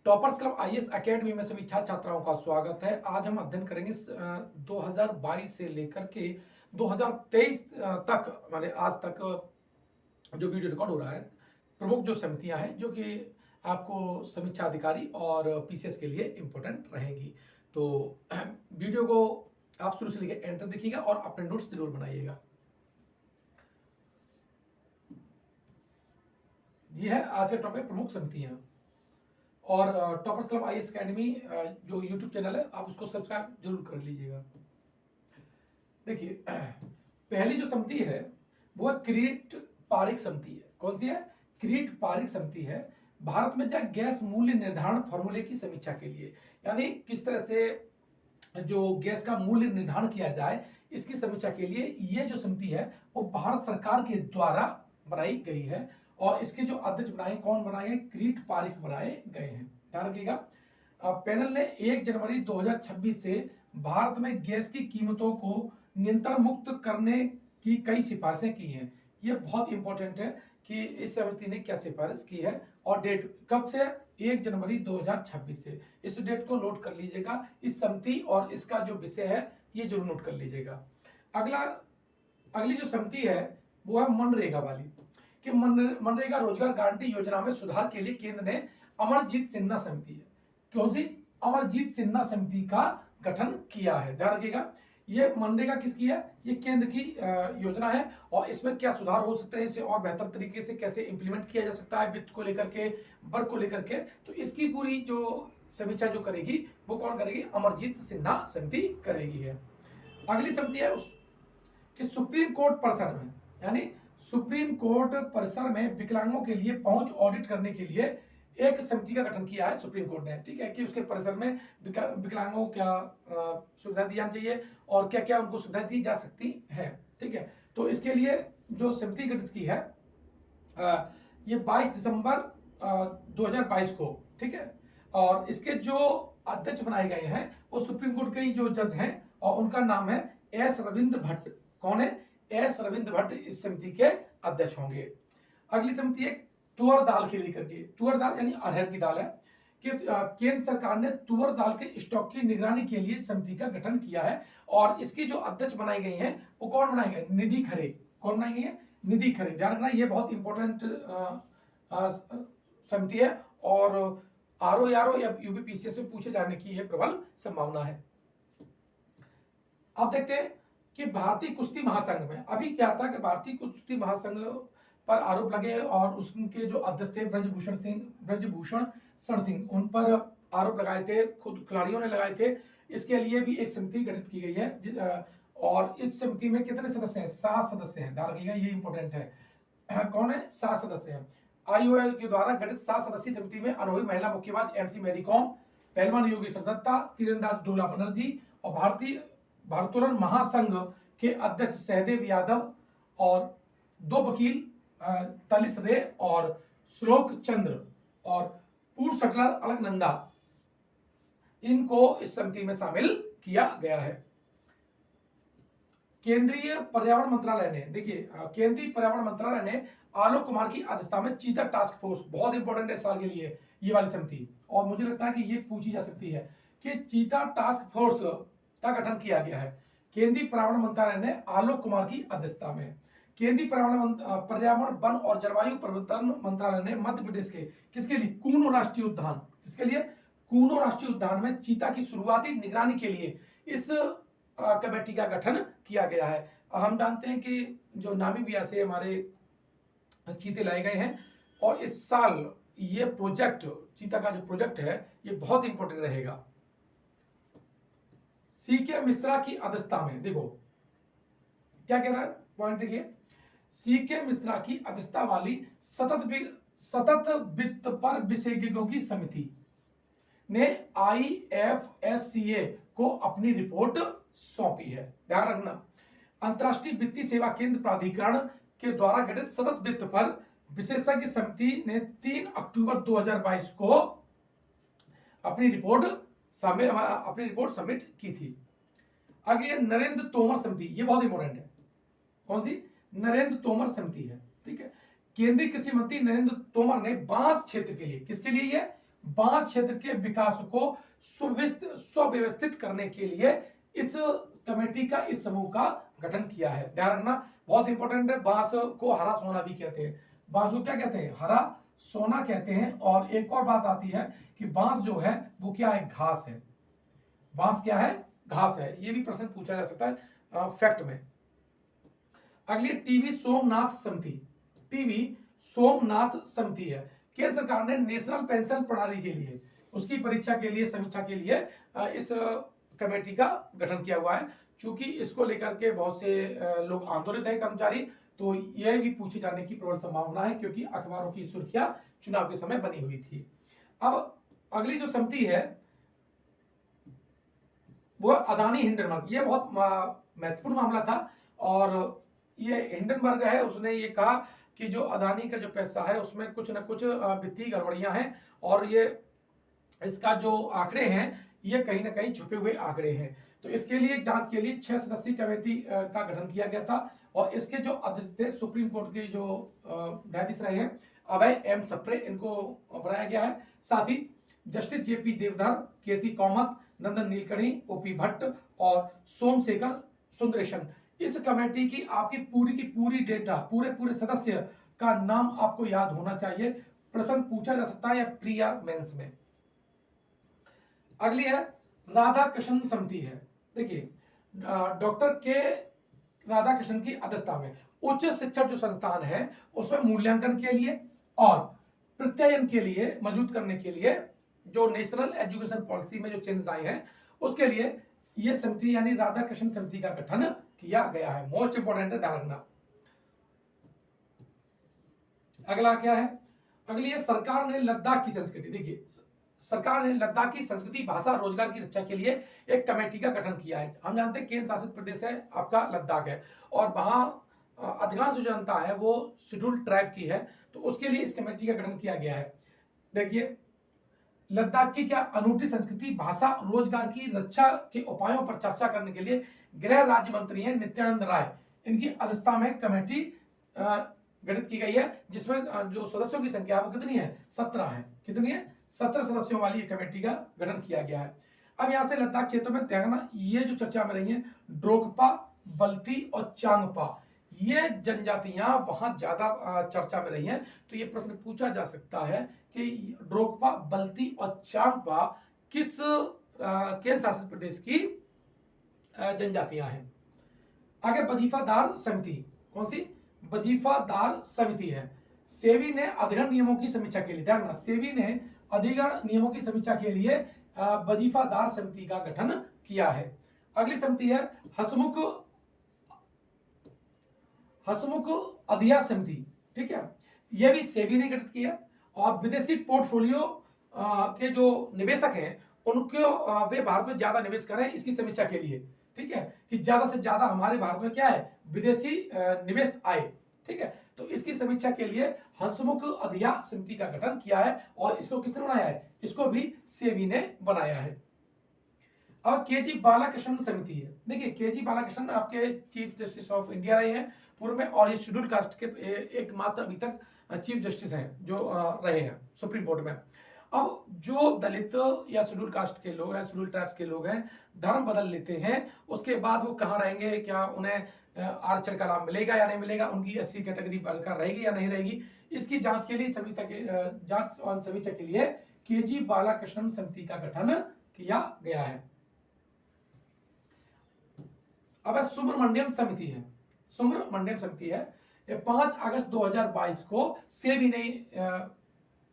Toppers club IAS academy में सभी छात्र छात्राओं का स्वागत है। आज हम अध्ययन करेंगे 2022 से लेकर के 2023 तक माने आज तक जो वीडियो रिकॉर्ड हो रहा है, प्रमुख जो समितियां हैं जो कि आपको समीक्षा अधिकारी और पीसीएस के लिए इंपॉर्टेंट रहेंगी। तो वीडियो को आप शुरू से लेकर एंड तक देखिएगा और अपने नोट्स जरूर बनाइएगा। यह है आज का टॉपिक, प्रमुख समितियां। और टॉपर्स क्लब आईएएस एकेडमी जो यूट्यूब चैनल है, आप उसको सब्सक्राइब जरूर कर लीजिएगा। देखिए, पहली जो समिति है वो है किरीट पारिक समिति है। कौन सी है? किरीट पारिक समिति है। भारत में गैस मूल्य निर्धारण फॉर्मूले की समीक्षा के लिए, यानी किस तरह से जो गैस का मूल्य निर्धारण किया जाए, इसकी समीक्षा के लिए ये जो समिति है वो भारत सरकार के द्वारा बनाई गई है। और इसके जो अध्यक्ष बनाए, कौन बनाए हैं? किरीट पारिक बनाए गए हैं। ध्यान रखिएगा। पैनल ने 1 जनवरी 2026 से भारत में गैस की कीमतों को नियंत्रण मुक्त करने की कई सिफारिशें की हैं। ये बहुत इंपॉर्टेंट है कि इस समिति ने क्या सिफारिश की है और डेट कब से? 1 जनवरी 2026 से। इस डेट को नोट कर लीजिएगा। इस समिति और इसका जो विषय है ये जरूर नोट कर लीजिएगा। अगली जो समिति है वो है मनरेगा वाली, कि मनरेगा रोजगार गारंटी योजना में सुधार के लिए केंद्र ने अमरजीत सिन्हा समिति है। कौन सी? अमरजीत सिन्हा समिति का गठन किया है। ध्यान रखिएगा, ये मनरेगा किसकी है? ये केंद्र की योजना है और इसमें क्या सुधार हो सकते हैं, इसे और बेहतर तरीके से कैसे इंप्लीमेंट किया जा सकता है, वित्त को लेकर के, वर्क को लेकर के, तो इसकी पूरी जो समीक्षा जो करेगी वो कौन करेगी? अमरजीत सिन्हा समिति करेगी है। अगली समिति है कि सुप्रीम कोर्ट परिसर में, यानी सुप्रीम कोर्ट परिसर में विकलांगों के लिए पहुंच ऑडिट करने के लिए एक समिति का गठन किया है सुप्रीम कोर्ट ने। ठीक है, कि उसके परिसर में विकलांगों क्या सुविधा दी जानी चाहिए और क्या क्या उनको सुविधा दी जा सकती है। ठीक है, तो इसके लिए जो समिति गठित की है ये 22 दिसंबर 2022 को। ठीक है, और इसके जो अध्यक्ष बनाए गए हैं वो सुप्रीम कोर्ट के ही जो जज हैं और उनका नाम है एस रविंद्र भट्ट। कौन है? एस रविंद्र भट्ट इस समिति के अध्यक्ष होंगे। अगली समिति है तुअर दाल के लेकर के। तुअर दाल यानी अरहर की दाल है कि केंद्र सरकार ने तुअर दाल के स्टॉक की निगरानी के लिए समिति का गठन किया है और इसकी जो अध्यक्ष बनाई गई हैं वो कौन बनाए गए? निधि खरे। कौन बनाई गई है? निधि खरे। ध्यान रखना, ये बहुत इंपॉर्टेंट समिति है और आरओ या यूपीपीसीएस में पूछे जाने की यह प्रबल संभावना है। अब देखते हैं कि भारतीय कुश्ती महासंघ में अभी क्या था कि भारतीय कुश्ती महासंघ पर आरोप लगे और उसके जो अध्यक्ष थे ब्रजभूषण शरण सिंह, उन पर आरोप लगाए थे, खुद खिलाड़ियों ने लगाए थे। इसके लिए भी एक समिति गठित की गई है और इस समिति में कितने सदस्य हैं? 7 सदस्य हैं। ध्यान रखिएगा, ये इंपॉर्टेंट है। कौन है? 7 सदस्य हैं। आईओए के द्वारा गठित 7 सदस्यीय समिति में अनुभवी महिला मुक्केबाज एमसी मैरी कॉम, पहलवान योगेश्वर दत्ता, तीरंदाज डोला बनर्जी और भारतीय भारोत्तोलन महासंघ के अध्यक्ष सहदेव यादव और 2 वकील तलिस रे और श्लोक चंद्र और पूर्व शटलर अलकनंदा, इनको इस समिति में शामिल किया गया है। केंद्रीय पर्यावरण मंत्रालय ने, देखिए केंद्रीय पर्यावरण मंत्रालय ने आलोक कुमार की अध्यक्षता में चीता टास्क फोर्स, बहुत इंपॉर्टेंट है इस साल के लिए ये वाली समिति, और मुझे लगता है कि ये पूछी जा सकती है कि चीता टास्क फोर्स का गठन किया गया है केंद्रीय पर्यावरण मंत्रालय ने आलोक कुमार की अध्यक्षता में। केंद्रीय पर्यावरण वन और जलवायु परिवर्तन मंत्रालय ने मध्य प्रदेश के किसके लिए? कूनो राष्ट्रीय उद्यान, किसके लिए? कूनो राष्ट्रीय उद्यान में चीता की शुरुआती निगरानी के लिए इस कमेटी का गठन किया गया है। हम जानते हैं कि जो नामीबिया से हमारे चीते लाए गए हैं और इस साल ये प्रोजेक्ट, चीता का जो प्रोजेक्ट है ये बहुत इंपॉर्टेंट रहेगा। सीके मिश्रा की अध्यक्षता में, देखो क्या कह रहा है पॉइंट, देखिए सीके मिश्रा की अध्यक्षता वाली सतत वित्त पर विशेषज्ञों की समिति ने आईएफएससीए को अपनी रिपोर्ट सौंपी है। ध्यान रखना, अंतरराष्ट्रीय वित्तीय सेवा केंद्र प्राधिकरण के द्वारा गठित सतत वित्त पर विशेषज्ञ समिति ने 3 अक्टूबर 2022 को अपनी रिपोर्ट सबमिट की थी। आगे नरेंद्र तोमर समिति, ये बहुत इंपॉर्टेंट है। कौन सी? नरेंद्र तोमर समिति है। ठीक है, केंद्रीय कृषि मंत्री नरेंद्र तोमर ने बांस क्षेत्र के लिए, किसके लिए? ये बांस क्षेत्र के विकास को सुव्यवस्थित करने के लिए इस कमेटी का, इस समूह का गठन किया है। ध्यान रखना, बहुत इंपॉर्टेंट है। बांस को हरा सोना भी कहते हैं। बांस को क्या कहते हैं? हरा सोना कहते हैं। और एक और बात आती है कि बांस जो है वो क्या है? घास है। बांस क्या है? घास है। ये भी प्रश्न पूछा जा सकता है फैक्ट में। अगली टीवी सोमनाथ समिति। टीवी सोमनाथ समिति है। केंद्र सरकार ने नेशनल पेंशन प्रणाली के लिए, उसकी परीक्षा के लिए, समीक्षा के लिए इस कमेटी का गठन किया हुआ है। चूंकि इसको लेकर के बहुत से लोग आंदोलित हैं, कर्मचारी, तो यह भी पूछे जाने की प्रबल संभावना है, क्योंकि अखबारों की सुर्खियां चुनाव के समय बनी हुई थी। अब अगली जो समिति है वो अदानी हिंडनबर्ग। ये बहुत महत्वपूर्ण मामला था। और ये हिंडनबर्ग है, उसने ये कहा कि जो अदानी का जो पैसा है उसमें कुछ ना कुछ वित्तीय गड़बड़ियां हैं, और ये इसका जो आंकड़े हैं ये कहीं ना कहीं छुपे हुए आंकड़े हैं। तो इसके लिए जांच के लिए 6 सदस्यीय कमेटी का गठन किया गया था। और इसके जो अध्यक्ष थे सुप्रीम कोर्ट के जो न्यायाधीश रहे हैं अभय एम सप्रे, इनको बनाया गया है। साथ ही जस्टिस जेपी देवधर, केसी कामत, नंदन नीलकणी, ओपी भट्ट और सोमशेखर सुंदरेशन। इस कमेटी की आपकी पूरी डेटा, पूरे सदस्य का नाम आपको याद होना चाहिए। प्रश्न पूछा जा सकता है या प्री या मेंस में। अगली है राधा कृष्ण समिति है। देखिए डॉक्टर के राधा कृष्ण की अध्यक्षता में उच्च शिक्षण जो संस्थान है उसमें मूल्यांकन के लिए और प्रत्ययन के लिए, मजबूत करने के लिए, जो नेशनल एजुकेशन पॉलिसी में जो चेंजेस आए हैं उसके लिए ये समिति यानी राधा कृष्ण समिति का गठन किया गया है। मोस्ट इंपोर्टेंट है, ध्यान रखना। अगला क्या है? अगली है सरकार ने लद्दाख की संस्कृति। देखिए सरकार ने लद्दाख की संस्कृति, भाषा, रोजगार की रक्षा के लिए एक कमेटी का गठन किया है। हम जानते हैं केंद्र शासित प्रदेश है आपका लद्दाख है, और वहां अधिकांश जो जनता है वो शेड्यूल्ड ट्राइब की है, तो उसके लिए इस कमेटी का गठन किया गया है। देखिए लद्दाख की क्या अनूठी संस्कृति, भाषा, रोजगार की रक्षा के उपायों पर चर्चा करने के लिए गृह राज्य मंत्री हैं नित्यानंद राय, इनकी अध्यक्षता में कमेटी गठित की गई है, जिसमें जो सदस्यों की संख्या वो कितनी है? 17 है। कितनी है? 17 सदस्यों वाली ये कमेटी का गठन किया गया है। अब यहां से लद्दाख क्षेत्र में देखना, ये जो चर्चा में रही है ड्रोगपा, बल्ती और चांगपा, ये जनजातियां वहां ज्यादा चर्चा में रही हैं। तो ये प्रश्न पूछा जा सकता है कि ड्रोगपा, बल्ती और चांगपा किस केंद्र शासित प्रदेश की जनजातियां हैं। आगे वजीफादार समिति। कौन सी? वजीफादार समिति है। सेबी ने अधिग्रहण नियमों की समीक्षा के लिए, ध्यान रखना, सेबी ने अधिग्रहण नियमों की समीक्षा के लिए वजीफादार समिति का गठन किया है। अगली समिति है हसमुख अधिया समिति। ठीक है, यह भी सेबी ने गठित किया। और विदेशी पोर्टफोलियो के जो निवेशक हैं उनको वे भारत में ज्यादा निवेश करें, इसकी समीक्षा के लिए। ठीक है, कि ज्यादा से ज्यादा हमारे भारत में क्या है? विदेशी निवेश आए। ठीक है, तो इसकी समीक्षा के लिए हंसमुख अधिया समिति का गठन किया है। और इसको किसने बनाया है? इसको भी सेबी ने बनाया है। अब केजी बालाकृष्णन समिति है। देखिए केजी बालाकृष्णन आपके चीफ जस्टिस ऑफ इंडिया रहे हैं पूर्व में, और ये शेड्यूल कास्ट के एकमात्र अभी तक चीफ जस्टिस हैं जो रहे हैं सुप्रीम कोर्ट में। अब जो दलित या शेड्यूल कास्ट के लोग हैं, शेड्यूल ट्राइब्स के लोग हैं, धर्म बदल लेते हैं, उसके बाद वो कहाँ रहेंगे? क्या उन्हें आरक्षण का लाभ मिलेगा या नहीं मिलेगा? उनकी एससी कैटेगरी बरकरार रहेगी या नहीं रहेगी? इसकी जांच के लिए जांच और समीक्षा के लिए केजी बालाकृष्णन समिति का गठन किया गया है। अब सुब्रमण्यम समिति है। सुब्रमण्यम समिति है, 5 अगस्त 2022 को सेबी ने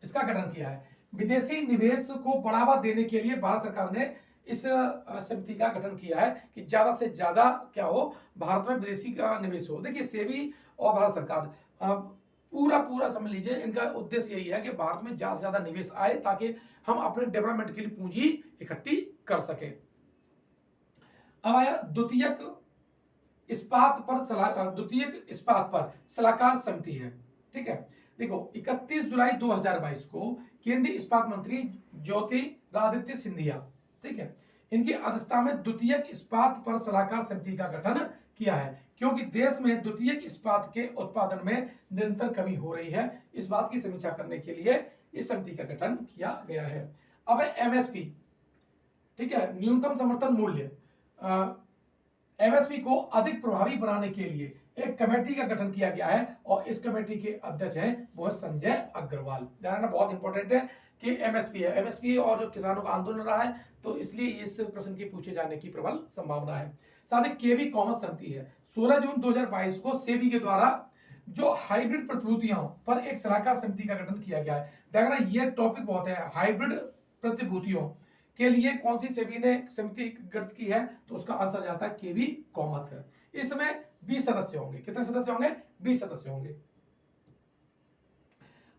इसका गठन किया है। विदेशी निवेश को बढ़ावा देने के लिए भारत सरकार ने इस समिति का गठन किया है कि ज्यादा से ज्यादा क्या हो? भारत में विदेशी का निवेश हो। देखिए सेबी और भारत सरकार पूरा समझ लीजिए, इनका उद्देश्य यही है कि भारत में ज्यादा से ज्यादा निवेश आए ताकि हम अपने डेवलपमेंट के लिए पूंजी इकट्ठी कर सके। अब आया द्वितीयक इस्पात पर सलाहकार समिति है। ठीक है, देखो 31 जुलाई 2022 को केंद्रीय इस्पात मंत्री ज्योतिरादित्य सिंधिया, ठीक है, इनकी अध्यक्षता में द्वितीयक इस्पात पर सलाहकार समिति का गठन किया है, क्योंकि देश में द्वितीयक इस्पात के उत्पादन में निरंतर कमी हो रही है। इस बात की समीक्षा करने के लिए इस समिति का गठन किया गया है। अब है एमएसपी, ठीक है, न्यूनतम समर्थन मूल्य। एमएसपी को अधिक प्रभावी बनाने के लिए एक कमेटी का गठन किया गया है और इस कमेटी के अध्यक्ष हैं वो है संजय अग्रवाल। ध्यान रखना बहुत इंपॉर्टेंट है कि एमएसपी है, एमएसपी और जो किसानों का आंदोलन रहा है तो इसलिए इस प्रश्न के पूछे जाने की प्रबल संभावना है। साथ ही केवी कॉमर्स समिति है। 16 जून 2022 को सेबी के द्वारा जो हाइब्रिड प्रतिभूतियों पर एक सलाहकार समिति का गठन किया गया है। देखना ये टॉपिक बहुत है, हाइब्रिड प्रतिभूतियों के लिए कौन सी सेबी ने समिति गठित की है, तो उसका आंसर जाता है केवी कॉमर्स है। इसमें 20 सदस्य होंगे। कितने सदस्य होंगे? 20 सदस्य होंगे।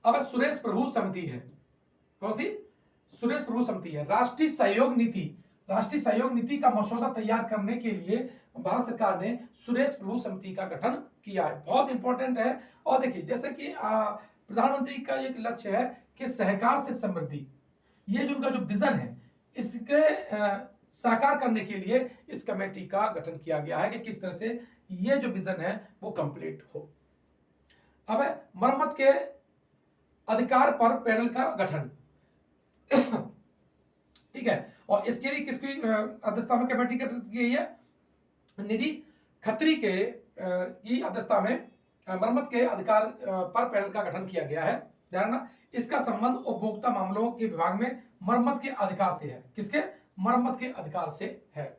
अब सुरेश प्रभु समिति है। कौन सी? सुरेश प्रभु समिति है। राष्ट्रीय सहयोग नीति, राष्ट्रीय सहयोग नीति का मसौदा तैयार करने के लिए भारत सरकार ने सुरेश प्रभु समिति का गठन किया है। बहुत इंपॉर्टेंट है। और देखिए जैसे कि प्रधानमंत्री का एक लक्ष्य है कि सहकार से समृद्धि, ये जो उनका जो विजन है इसके साकार करने के लिए इस कमेटी का गठन किया गया है कि किस तरह से ये जो विजन है वो कंप्लीट हो। अब मरम्मत के अधिकार पर पैनल का गठन ठीक है, और इसके लिए किसकी अध्यक्षता में कमेटी गठित की गई है? निधि खत्री के की अध्यक्षता में मरम्मत के अधिकार पर पैनल का गठन किया गया है। ध्यान रखना इसका संबंध उपभोक्ता मामलों के विभाग में मरम्मत के अधिकार से है। किसके? मरम्मत के अधिकार से है।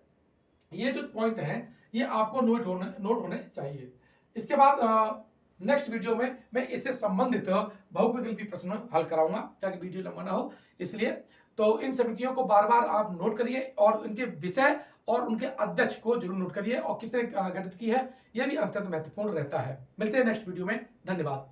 ये जो पॉइंट है ये आपको नोट होने चाहिए। इसके बाद नेक्स्ट वीडियो में मैं इससे संबंधित बहुविकल्पी प्रश्न हल कराऊंगा ताकि वीडियो लंबा ना हो, इसलिए तो इन समितियों को बार बार आप नोट करिए और उनके विषय और उनके अध्यक्ष को जरूर नोट करिए और किसने गठित की है यह भी अत्यंत महत्वपूर्ण रहता है। मिलते हैं नेक्स्ट वीडियो में। धन्यवाद।